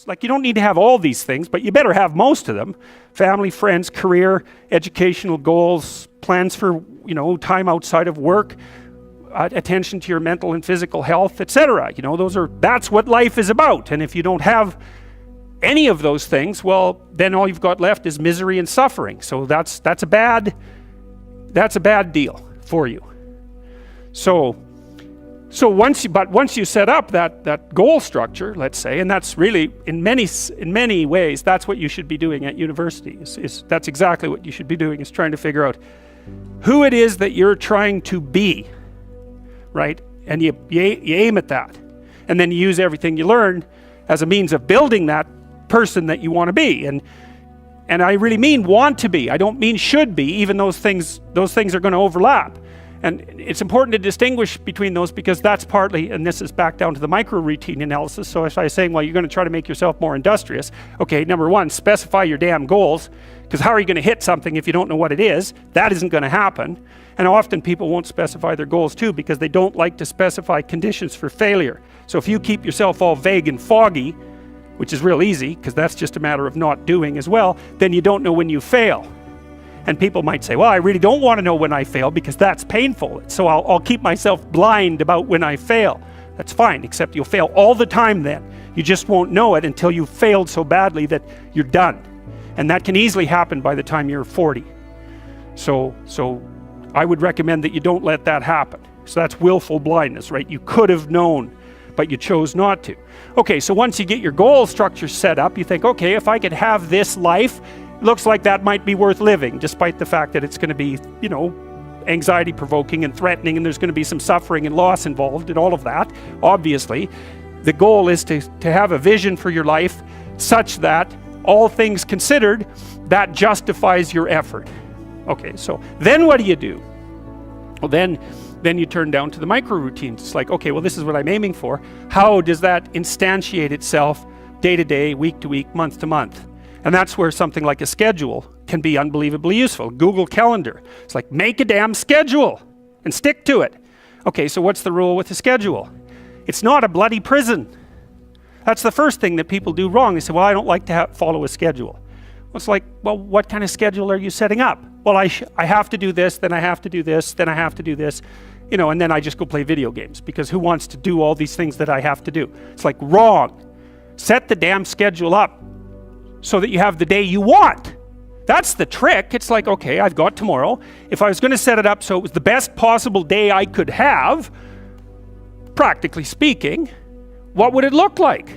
Like, you don't need to have all these things, but you better have most of them. Family, friends, career, educational goals, plans for, time outside of work, attention to your mental and physical health, etc. That's what life is about. And if you don't have any of those things, well, then all you've got left is misery and suffering. So that's a bad deal for you. So once you set up that goal structure, let's say, and that's really in many ways that's what you should be doing at university. That's exactly what you should be doing, is trying to figure out who it is that you're trying to be, right? And you aim at that, and then you use everything you learn as a means of building that person that you want to be. And I really mean want to be. I don't mean should be. Even those things are going to overlap. And it's important to distinguish between those, because that's partly, and this is back down to the micro routine analysis. So if I was saying, well, you're going to try to make yourself more industrious. Okay, number one, specify your damn goals, because how are you going to hit something if you don't know what it is? That isn't going to happen. And often people won't specify their goals too, because they don't like to specify conditions for failure. So if you keep yourself all vague and foggy, which is real easy, because that's just a matter of not doing as well, then you don't know when you fail. And people might say, well, I really don't want to know when I fail because that's painful. So I'll keep myself blind about when I fail. That's fine, except you'll fail all the time then. You just won't know it until you've failed so badly that you're done. And that can easily happen by the time you're 40. So I would recommend that you don't let that happen. So that's willful blindness, right? You could have known, but you chose not to. Okay, so once you get your goal structure set up, you think, okay, if I could have this life, looks like that might be worth living, despite the fact that it's going to be, anxiety provoking and threatening, and there's going to be some suffering and loss involved and all of that. Obviously, the goal is to have a vision for your life such that, all things considered, that justifies your effort. Okay, so then what do? Well, then you turn down to the micro routines. It's like, okay, well, this is what I'm aiming for. How does that instantiate itself day to day, week to week, month to month? And that's where something like a schedule can be unbelievably useful. Google Calendar. It's like, make a damn schedule and stick to it. Okay, so what's the rule with a schedule? It's not a bloody prison. That's the first thing that people do wrong. They say, well, I don't like to follow a schedule. Well, it's like, well, what kind of schedule are you setting up? Well, I have to do this, then I have to do this, then I have to do this, and then I just go play video games, because who wants to do all these things that I have to do? It's like, wrong. Set the damn schedule up so that you have the day you want. That's the trick. It's like, okay, I've got tomorrow. If I was going to set it up so it was the best possible day I could have, practically speaking, what would it look like?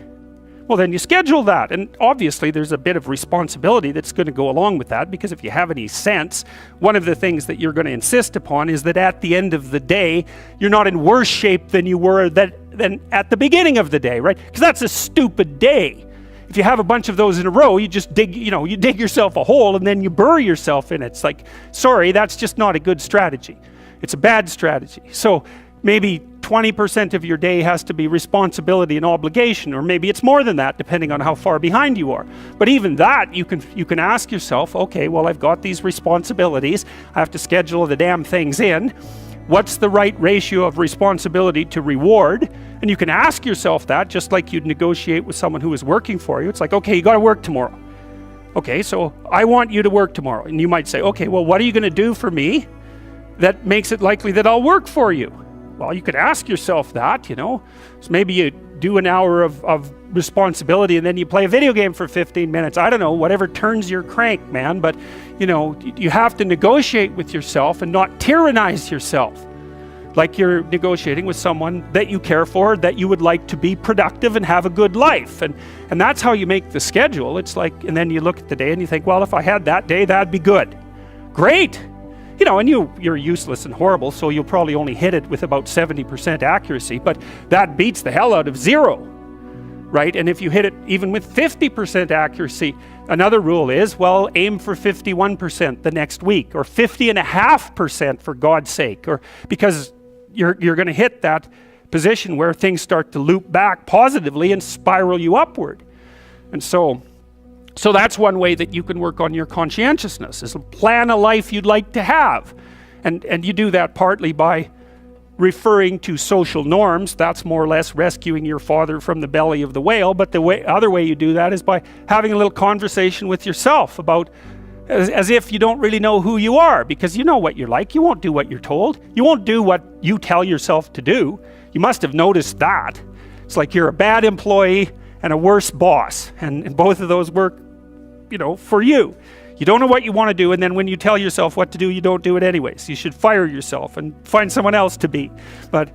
Well, then you schedule that. And obviously there's a bit of responsibility that's going to go along with that, because if you have any sense, one of the things that you're going to insist upon is that at the end of the day, you're not in worse shape than you were than at the beginning of the day, right? Because that's a stupid day. If you have a bunch of those in a row, you just dig yourself a hole and then you bury yourself in it. It's like, sorry, that's just not a good strategy. It's a bad strategy. So maybe 20% of your day has to be responsibility and obligation, or maybe it's more than that, depending on how far behind you are. But even that, you can ask yourself, okay, well, I've got these responsibilities. I have to schedule the damn things in. What's the right ratio of responsibility to reward? And you can ask yourself that, just like you'd negotiate with someone who is working for you. It's like, okay, you got to work tomorrow. Okay, so I want you to work tomorrow. And you might say, okay, well, what are you going to do for me that makes it likely that I'll work for you? Well, you could ask yourself that, So maybe you do an hour of responsibility and then you play a video game for 15 minutes. I don't know, whatever turns your crank, man. But, you have to negotiate with yourself and not tyrannize yourself. Like you're negotiating with someone that you care for, that you would like to be productive and have a good life. And that's how you make the schedule. It's like, and then you look at the day and you think, well, if I had that day, that'd be good. Great. And you're useless and horrible, so you'll probably only hit it with about 70% accuracy, but that beats the hell out of 0, right? And if you hit it even with 50% accuracy, another rule is, well, aim for 51% the next week, or 50.5% for God's sake, or because you're going to hit that position where things start to loop back positively and spiral you upward. And so that's one way that you can work on your conscientiousness, is plan a life you'd like to have. And you do that partly by referring to social norms. That's more or less rescuing your father from the belly of the whale. But the other way you do that is by having a little conversation with yourself about, as if you don't really know who you are, because you know what you're like. You won't do what you're told. You won't do what you tell yourself to do. You must have noticed that. It's like you're a bad employee and a worse boss, and both of those work, for you. You don't know what you want to do, and then when you tell yourself what to do, you don't do it anyways. You should fire yourself and find someone else to be. But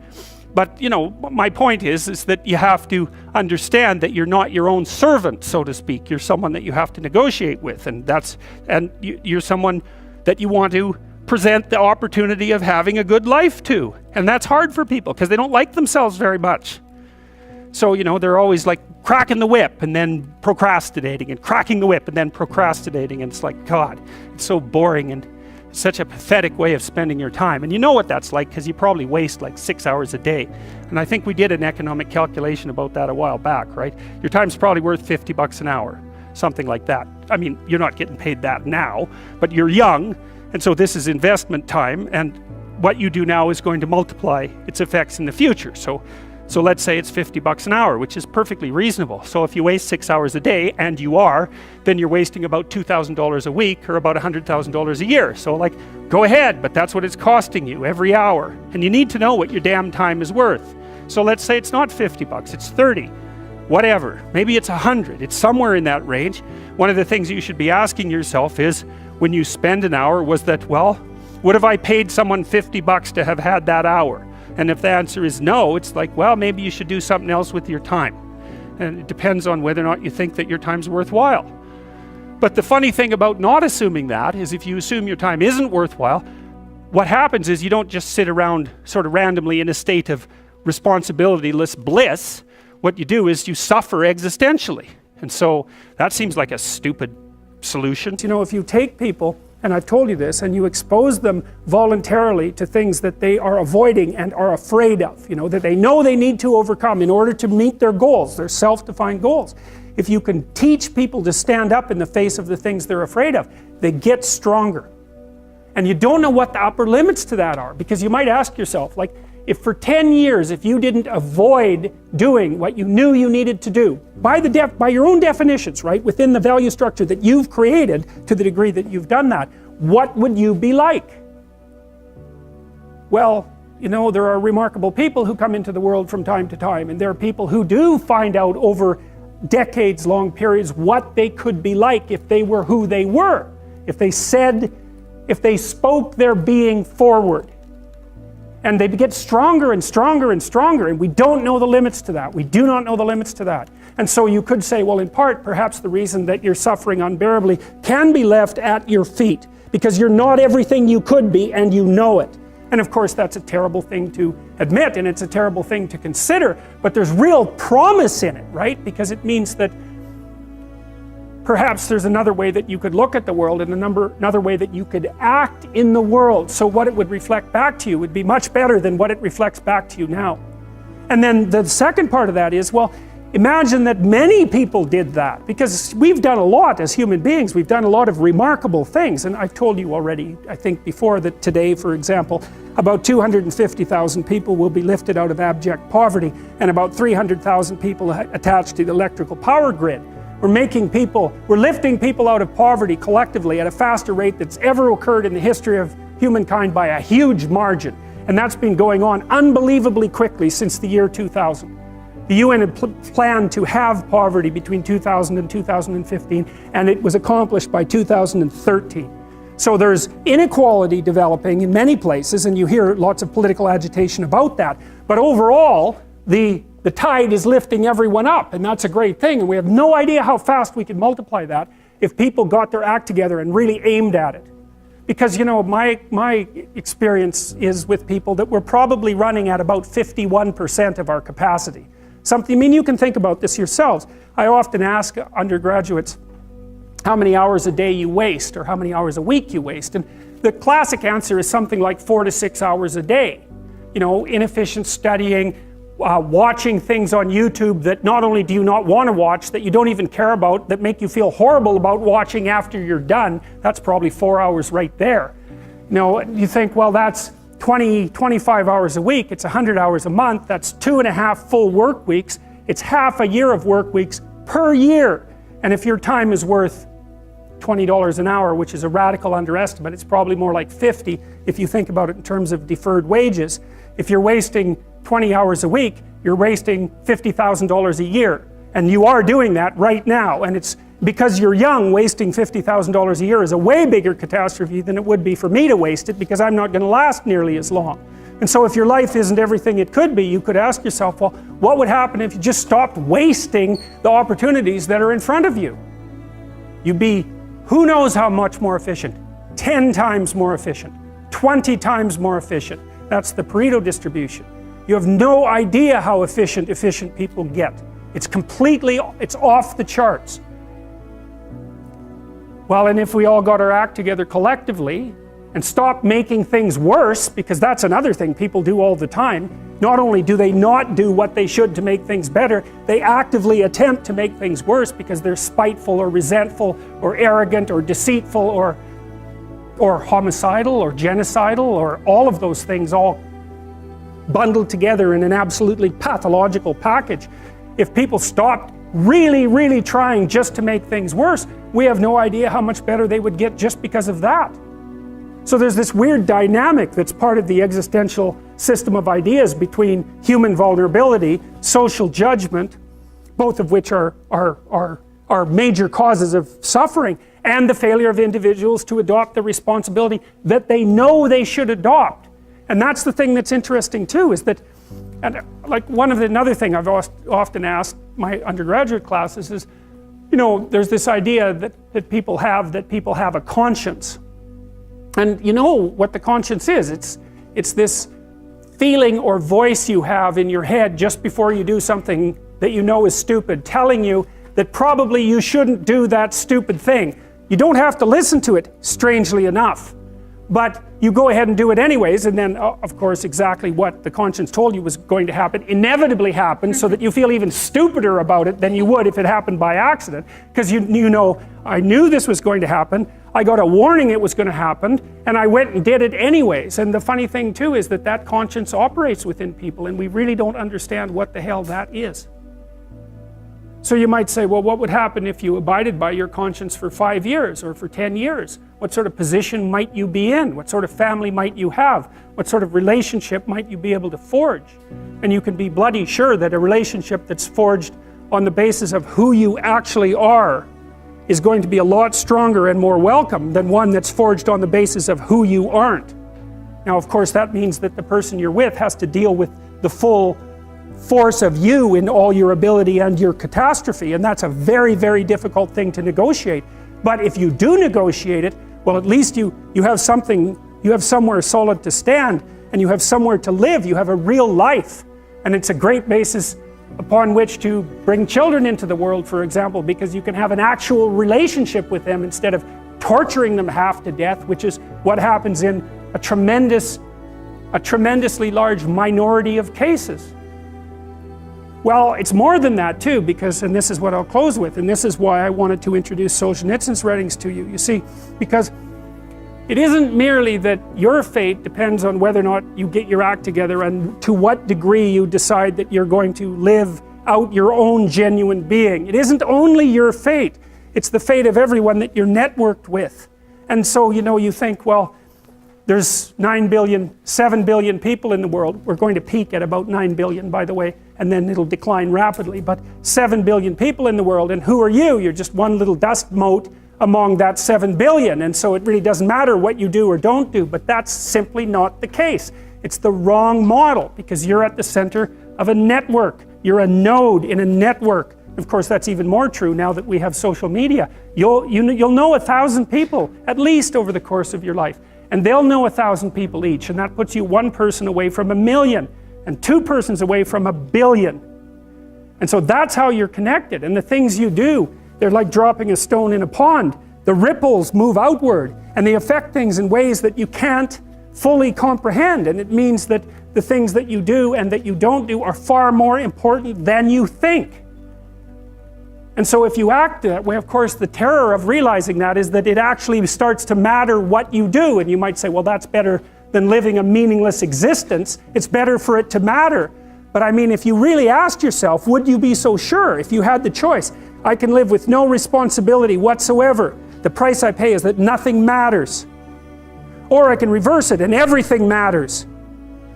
my point is that you have to understand that you're not your own servant, so to speak. You're someone that you have to negotiate with, and you're someone that you want to present the opportunity of having a good life to. And that's hard for people because they don't like themselves very much. So, they're always like cracking the whip and then procrastinating, and cracking the whip and then procrastinating. And it's like, God, it's so boring and such a pathetic way of spending your time. And you know what that's like, because you probably waste like 6 hours a day. And I think we did an economic calculation about that a while back, right? Your time's probably worth $50 an hour, something like that. I mean, you're not getting paid that now, but you're young, and so this is investment time, and what you do now is going to multiply its effects in the future. So let's say it's $50 an hour, which is perfectly reasonable. So if you waste 6 hours a day, and you are, then you're wasting about $2,000 a week, or about $100,000 a year. So go ahead, but that's what it's costing you every hour. And you need to know what your damn time is worth. So let's say it's not $50, it's 30, whatever. Maybe it's 100, it's somewhere in that range. One of the things you should be asking yourself is, when you spend an hour, was that, would have I paid someone $50 to have had that hour? And if the answer is no, it's like, maybe you should do something else with your time. And it depends on whether or not you think that your time's worthwhile. But the funny thing about not assuming that is, if you assume your time isn't worthwhile, what happens is you don't just sit around sort of randomly in a state of responsibilityless bliss. What you do is you suffer existentially. And so that seems like a stupid solution. If you take people, and I've told you this, and you expose them voluntarily to things that they are avoiding and are afraid of, that they know they need to overcome in order to meet their goals, their self-defined goals. If you can teach people to stand up in the face of the things they're afraid of, they get stronger. And you don't know what the upper limits to that are, because you might ask yourself, if for 10 years, if you didn't avoid doing what you knew you needed to do, by your own definitions, right, within the value structure that you've created, to the degree that you've done that, what would you be like? Well, there are remarkable people who come into the world from time to time, and there are people who do find out over decades-long periods what they could be like if they were who they were, if they spoke their being forward. And they get stronger and stronger and stronger, and we don't know the limits to that. We do not know the limits to that. And so you could say, in part, perhaps the reason that you're suffering unbearably can be left at your feet, because you're not everything you could be, and you know it. And of course, that's a terrible thing to admit, and it's a terrible thing to consider, but there's real promise in it, right? Because it means that perhaps there's another way that you could look at the world, and another way that you could act in the world, so what it would reflect back to you would be much better than what it reflects back to you now. And then the second part of that is, imagine that many people did that, because we've done a lot as human beings. We've done a lot of remarkable things, and I've told you already, I think before, that today, for example, about 250,000 people will be lifted out of abject poverty, and about 300,000 people attached to the electrical power grid. We're lifting people out of poverty collectively at a faster rate that's ever occurred in the history of humankind by a huge margin. And that's been going on unbelievably quickly since the year 2000. The UN had planned to have poverty between 2000 and 2015, and it was accomplished by 2013. So there's inequality developing in many places, and you hear lots of political agitation about that. But overall, the tide is lifting everyone up, and that's a great thing. And we have no idea how fast we could multiply that if people got their act together and really aimed at it. Because, my experience is with people that we're probably running at about 51% of our capacity. You can think about this yourselves. I often ask undergraduates how many hours a day you waste, or how many hours a week you waste. And the classic answer is something like 4 to 6 hours a day. Inefficient studying, watching things on YouTube that not only do you not want to watch, that you don't even care about, that make you feel horrible about watching after you're done. That's probably 4 hours right there. You think, that's 25 hours a week, it's 100 hours a month, that's 2.5 full work weeks, it's half a year of work weeks per year. And if your time is worth $20 an hour, which is a radical underestimate, it's probably more like 50 if you think about it in terms of deferred wages. If you're wasting 20 hours a week, you're wasting $50,000 a year. And you are doing that right now. And it's because you're young, wasting $50,000 a year is a way bigger catastrophe than it would be for me to waste it, because I'm not going to last nearly as long. And so if your life isn't everything it could be, you could ask yourself, well, what would happen if you just stopped wasting the opportunities that are in front of you? You'd be who knows how much more efficient, 10 times more efficient, 20 times more efficient. That's the Pareto distribution. You have no idea how efficient people get. It's off the charts. Well, and if we all got our act together collectively and stopped making things worse, because that's another thing people do all the time, not only do they not do what they should to make things better, they actively attempt to make things worse because they're spiteful or resentful or arrogant or deceitful or homicidal or genocidal or all of those things all bundled together in an absolutely pathological package. If people stopped really, really trying just to make things worse, we have no idea how much better they would get just because of that. So there's this weird dynamic that's part of the existential system of ideas between human vulnerability, social judgment, both of which are major causes of suffering, and the failure of individuals to adopt the responsibility that they know they should adopt. And that's the thing that's interesting too, is that, and like another thing I've often asked my undergraduate classes is, you know, there's this idea that people have a conscience. And you know what the conscience is. It's this feeling or voice you have in your head just before you do something that you know is stupid, telling you that probably you shouldn't do that stupid thing. You don't have to listen to it, strangely enough. But you go ahead and do it anyways, and then, of course, exactly what the conscience told you was going to happen inevitably happens, so that you feel even stupider about it than you would if it happened by accident. Because you know, I knew this was going to happen, I got a warning it was going to happen, and I went and did it anyways. And the funny thing too is that conscience operates within people, and we really don't understand what the hell that is. So you might say, well, what would happen if you abided by your conscience for 5 years or for 10 years? What sort of position might you be in? What sort of family might you have? What sort of relationship might you be able to forge? And you can be bloody sure that a relationship that's forged on the basis of who you actually are is going to be a lot stronger and more welcome than one that's forged on the basis of who you aren't. Now, of course, that means that the person you're with has to deal with the full force of you in all your ability and your catastrophe, and that's a very, very difficult thing to negotiate. But if you do negotiate it, well, at least you have something, you have somewhere solid to stand, and you have somewhere to live, you have a real life. And it's a great basis upon which to bring children into the world, for example, because you can have an actual relationship with them instead of torturing them half to death, which is what happens in a tremendously large minority of cases. Well, it's more than that too, because, and this is what I'll close with, and this is why I wanted to introduce Solzhenitsyn's writings to you. You see, because it isn't merely that your fate depends on whether or not you get your act together and to what degree you decide that you're going to live out your own genuine being. It isn't only your fate, it's the fate of everyone that you're networked with. And so, you know, you think, well, there's 7 billion people in the world. We're going to peak at about 9 billion, by the way, and then it'll decline rapidly. But 7 billion people in the world, and who are you? You're just one little dust mote among that 7 billion, and so it really doesn't matter what you do or don't do, but that's simply not the case. It's the wrong model, because you're at the center of a network. You're a node in a network. Of course, that's even more true now that we have social media. You'll know 1,000 people, at least over the course of your life. And they'll know 1,000 people each, and that puts you one person away from 1 million, and 2 persons away from 1 billion. And so that's how you're connected, and the things you do, they're like dropping a stone in a pond. The ripples move outward, and they affect things in ways that you can't fully comprehend, and it means that the things that you do and that you don't do are far more important than you think. And so if you act that way, of course, the terror of realizing that is that it actually starts to matter what you do. And you might say, well, that's better than living a meaningless existence. It's better for it to matter. But I mean, if you really asked yourself, would you be so sure if you had the choice? I can live with no responsibility whatsoever. The price I pay is that nothing matters. Or I can reverse it and everything matters.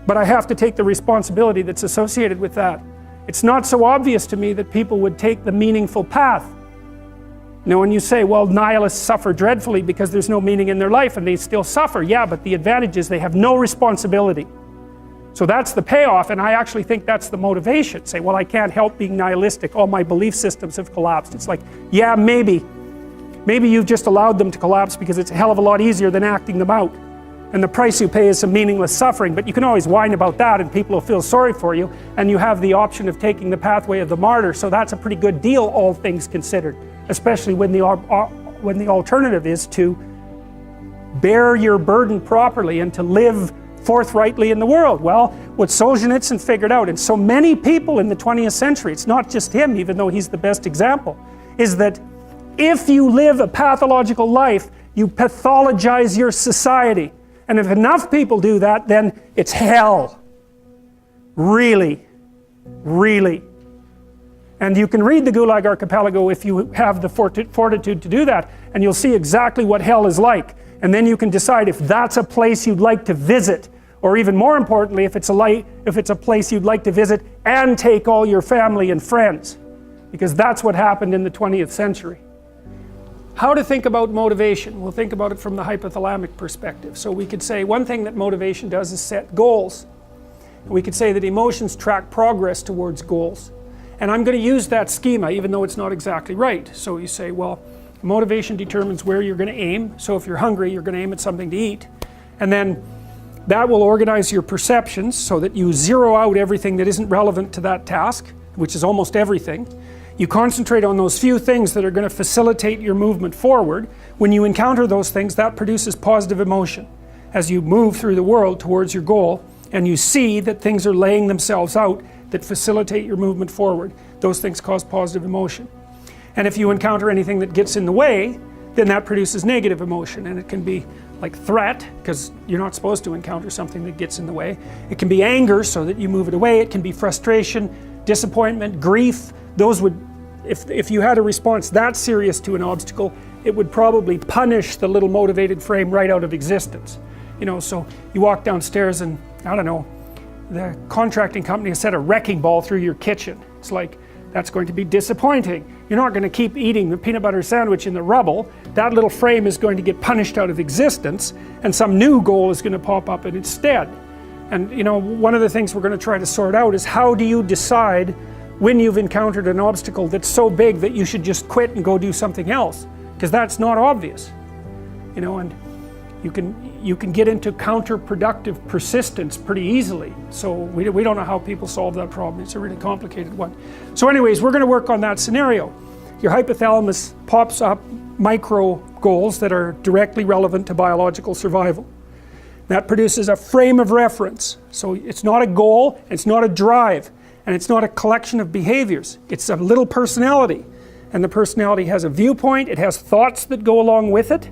But I have to take the responsibility that's associated with that. It's not so obvious to me that people would take the meaningful path. Now when you say, well, nihilists suffer dreadfully because there's no meaning in their life and they still suffer. Yeah, but the advantage is they have no responsibility. So that's the payoff, and I actually think that's the motivation. Say, well, I can't help being nihilistic. All my belief systems have collapsed. It's like, yeah, maybe. Maybe you've just allowed them to collapse because it's a hell of a lot easier than acting them out. And the price you pay is some meaningless suffering, but you can always whine about that and people will feel sorry for you, and you have the option of taking the pathway of the martyr, so that's a pretty good deal, all things considered. Especially when the alternative is to bear your burden properly and to live forthrightly in the world. Well, what Solzhenitsyn figured out, and so many people in the 20th century, it's not just him, even though he's the best example, is that if you live a pathological life, you pathologize your society. And if enough people do that, then it's hell. Really. Really. And you can read the Gulag Archipelago if you have the fortitude to do that, and you'll see exactly what hell is like. And then you can decide if that's a place you'd like to visit, or even more importantly, if it's a place you'd like to visit and take all your family and friends. Because that's what happened in the 20th century. How to think about motivation? We'll think about it from the hypothalamic perspective. So we could say one thing that motivation does is set goals. We could say that emotions track progress towards goals. And I'm going to use that schema even though it's not exactly right. So you say, well, motivation determines where you're going to aim. So if you're hungry, you're going to aim at something to eat. And then that will organize your perceptions so that you zero out everything that isn't relevant to that task, which is almost everything. You concentrate on those few things that are going to facilitate your movement forward. When you encounter those things, that produces positive emotion as you move through the world towards your goal, and you see that things are laying themselves out that facilitate your movement forward. Those things cause positive emotion. And if you encounter anything that gets in the way, then that produces negative emotion, and it can be like threat, because you're not supposed to encounter something that gets in the way. It can be anger, so that you move it away. It can be frustration, disappointment, grief. Those would, if you had a response that serious to an obstacle, it would probably punish the little motivated frame right out of existence. You know, so you walk downstairs and, I don't know, the contracting company has set a wrecking ball through your kitchen. It's like, that's going to be disappointing. You're not going to keep eating the peanut butter sandwich in the rubble. That little frame is going to get punished out of existence, and some new goal is going to pop up in its stead. And you know, one of the things we're going to try to sort out is how do you decide when you've encountered an obstacle that's so big that you should just quit and go do something else? Because that's not obvious. You know, and you can get into counterproductive persistence pretty easily. So we don't know how people solve that problem. It's a really complicated one. So anyways, we're going to work on that scenario. Your hypothalamus pops up micro goals that are directly relevant to biological survival. That produces a frame of reference. So it's not a goal, it's not a drive, and it's not a collection of behaviors. It's a little personality. And the personality has a viewpoint, it has thoughts that go along with it.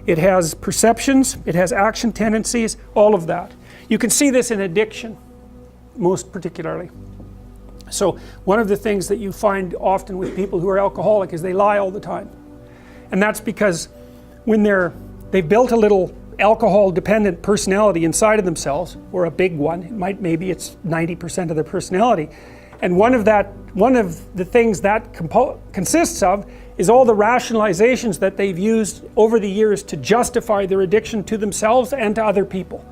It has perceptions, it has action tendencies, all of that. You can see this in addiction, most particularly. So one of the things that you find often with people who are alcoholic is they lie all the time. And that's because when they've built a little alcohol-dependent personality inside of themselves, or a big one, maybe it's 90% of their personality, and one of the things that consists of is all the rationalizations that they've used over the years to justify their addiction to themselves and to other people.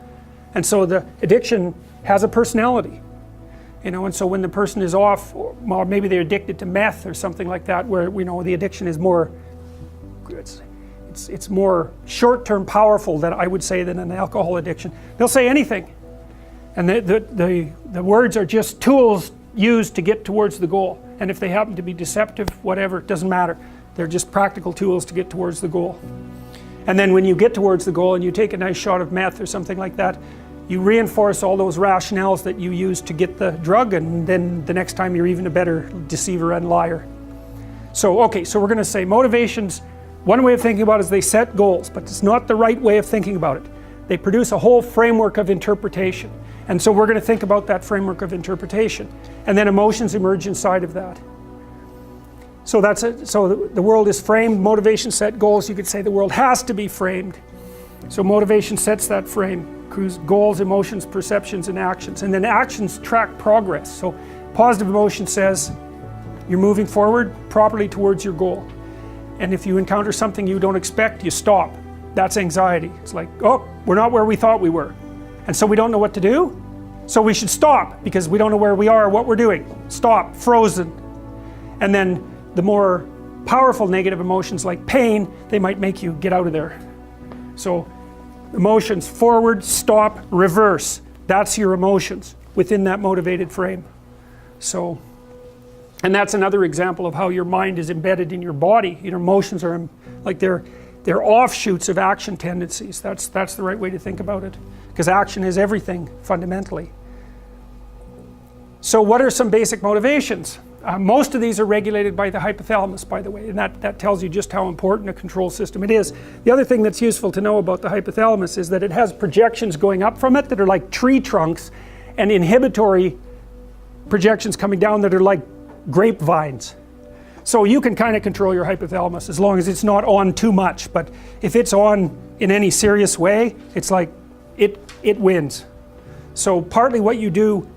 And so the addiction has a personality. You know, and so when the person is off, or maybe they're addicted to meth or something like that, where we know the addiction is more, it's more short-term powerful, than I would say, than an alcohol addiction. They'll say anything. And the words are just tools used to get towards the goal. And if they happen to be deceptive, whatever, it doesn't matter. They're just practical tools to get towards the goal. And then when you get towards the goal and you take a nice shot of meth or something like that, you reinforce all those rationales that you used to get the drug, and then the next time you're even a better deceiver and liar. So, okay, so we're going to say motivations, one way of thinking about it is they set goals, but it's not the right way of thinking about it. They produce a whole framework of interpretation. And so we're going to think about that framework of interpretation. And then emotions emerge inside of that. So that's it. So the world is framed, motivation set goals. You could say the world has to be framed. So motivation sets that frame. Goals, emotions, perceptions, and actions. And then actions track progress. So positive emotion says you're moving forward properly towards your goal. And if you encounter something you don't expect, you stop. That's anxiety. It's like, oh, we're not where we thought we were. And so we don't know what to do. So we should stop because we don't know where we are or what we're doing. Stop, frozen. And then the more powerful negative emotions like pain, they might make you get out of there. So emotions, forward, stop, reverse. That's your emotions within that motivated frame. So, and that's another example of how your mind is embedded in your body. Your emotions are like they're offshoots of action tendencies. That's the right way to think about it. Because action is everything, fundamentally. So what are some basic motivations? Most of these are regulated by the hypothalamus, by the way, and that tells you just how important a control system it is. The other thing that's useful to know about the hypothalamus is that it has projections going up from it that are like tree trunks, and inhibitory projections coming down that are like grapevines. So you can kind of control your hypothalamus as long as it's not on too much, but if it's on in any serious way, it's like it wins. So partly what you do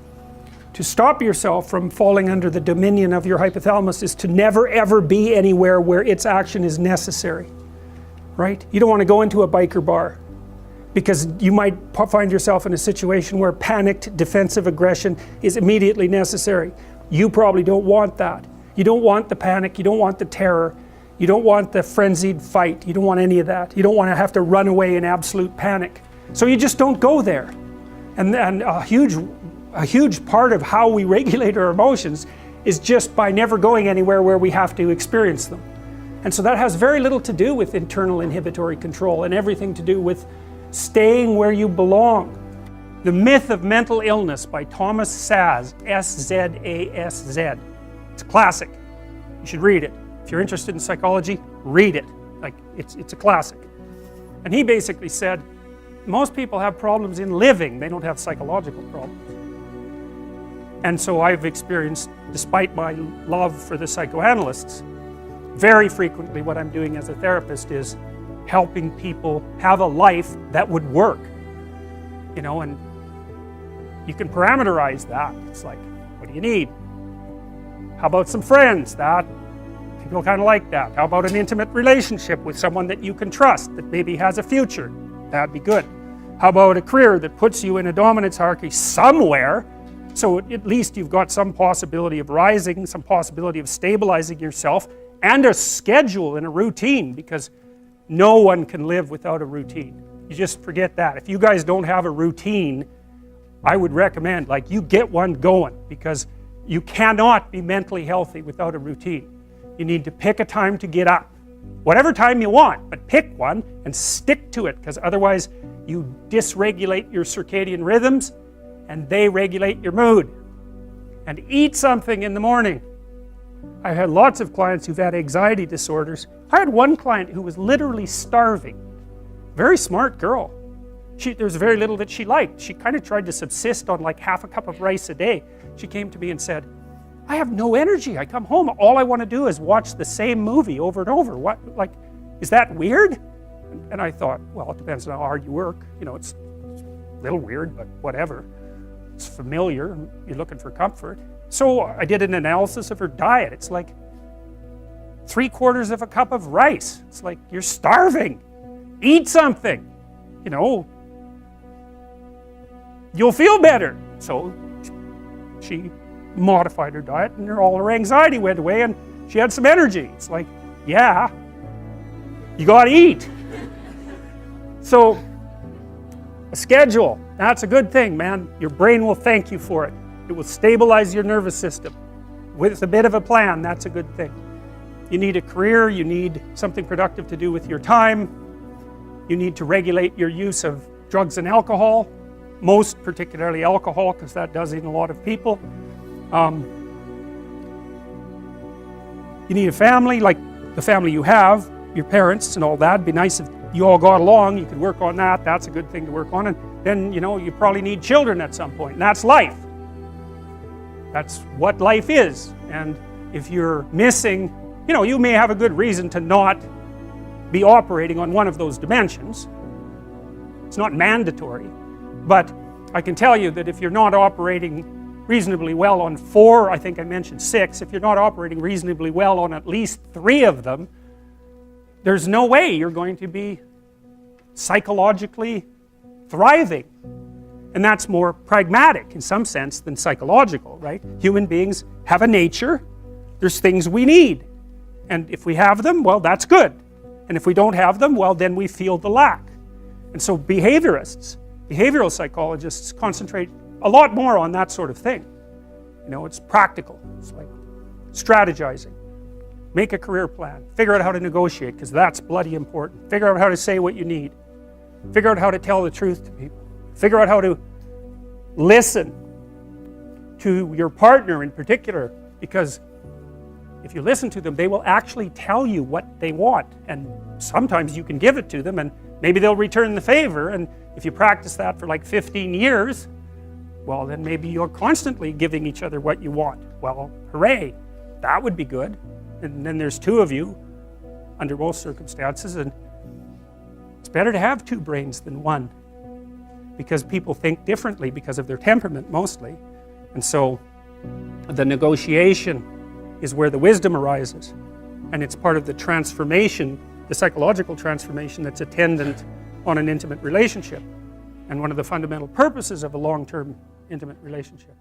to stop yourself from falling under the dominion of your hypothalamus is to never ever be anywhere where its action is necessary, right? You don't want to go into a biker bar because you might find yourself in a situation where panicked defensive aggression is immediately necessary. You probably don't want that. You don't want the panic, you don't want the terror, you don't want the frenzied fight, you don't want any of that. You don't want to have to run away in absolute panic. So you just don't go there. And a huge part of how we regulate our emotions is just by never going anywhere where we have to experience them. And so that has very little to do with internal inhibitory control and everything to do with staying where you belong. The Myth of Mental Illness by Thomas Szasz, S-Z-A-S-Z. It's a classic. You should read it. If you're interested in psychology, read it. Like, it's a classic. And he basically said, most people have problems in living, they don't have psychological problems. And so I've experienced, despite my love for the psychoanalysts, very frequently what I'm doing as a therapist is helping people have a life that would work. You know, and you can parameterize that. It's like, what do you need? How about some friends? That people kind of like that. How about an intimate relationship with someone that you can trust, that maybe has a future? That'd be good. How about a career that puts you in a dominance hierarchy somewhere, so at least you've got some possibility of rising, some possibility of stabilizing yourself, and a schedule and a routine, because no one can live without a routine. You just forget that. If you guys don't have a routine, I would recommend, like, you get one going, because you cannot be mentally healthy without a routine. You need to pick a time to get up. Whatever time you want, but pick one and stick to it, because otherwise you dysregulate your circadian rhythms and they regulate your mood. And eat something in the morning. I've had lots of clients who've had anxiety disorders. I had one client who was literally starving. Very smart girl. There's very little that she liked. She kind of tried to subsist on like half a cup of rice a day. She came to me and said, I have no energy. I come home, all I want to do is watch the same movie over and over. What, like, is that weird? And I thought, well, it depends on how hard you work. You know, it's a little weird, but whatever. It's familiar. You're looking for comfort. So I did an analysis of her diet. It's like 3/4 of a cup of rice. It's like, you're starving. Eat something. You know, you'll feel better. So she modified her diet and all her anxiety went away and she had some energy. It's like, yeah, you gotta eat. So a schedule, that's a good thing, man. Your brain will thank you for it. It will stabilize your nervous system. With a bit of a plan, that's a good thing. You need a career, you need something productive to do with your time. You need to regulate your use of drugs and alcohol, most particularly alcohol, because that does in a lot of people. You need a family, like the family you have, your parents and all that. It'd be nice if you all got along, you could work on that, that's a good thing to work on, and then, you know, you probably need children at some point, and that's life. That's what life is. And if you're missing, you know, you may have a good reason to not be operating on one of those dimensions. It's not mandatory, but I can tell you that if you're not operating reasonably well on 4, I think I mentioned 6, if you're not operating reasonably well on at least 3 of them, there's no way you're going to be psychologically thriving. And that's more pragmatic in some sense than psychological, right? Human beings have a nature, there's things we need. And if we have them, well, that's good. And if we don't have them, well, then we feel the lack. And so behaviorists, behavioral psychologists concentrate a lot more on that sort of thing. You know, it's practical. It's like strategizing. Make a career plan. Figure out how to negotiate, because that's bloody important. Figure out how to say what you need. Figure out how to tell the truth to people. Figure out how to listen to your partner in particular, because if you listen to them, they will actually tell you what they want, and sometimes you can give it to them and maybe they'll return the favor. And if you practice that for like 15 years, well, then maybe you're constantly giving each other what you want. Well, hooray, that would be good. And then there's 2 of you under most circumstances, and it's better to have 2 brains than 1, because people think differently because of their temperament mostly. And so the negotiation is where the wisdom arises, and it's part of the transformation, the psychological transformation that's attendant on an intimate relationship, and one of the fundamental purposes of a long-term intimate relationship.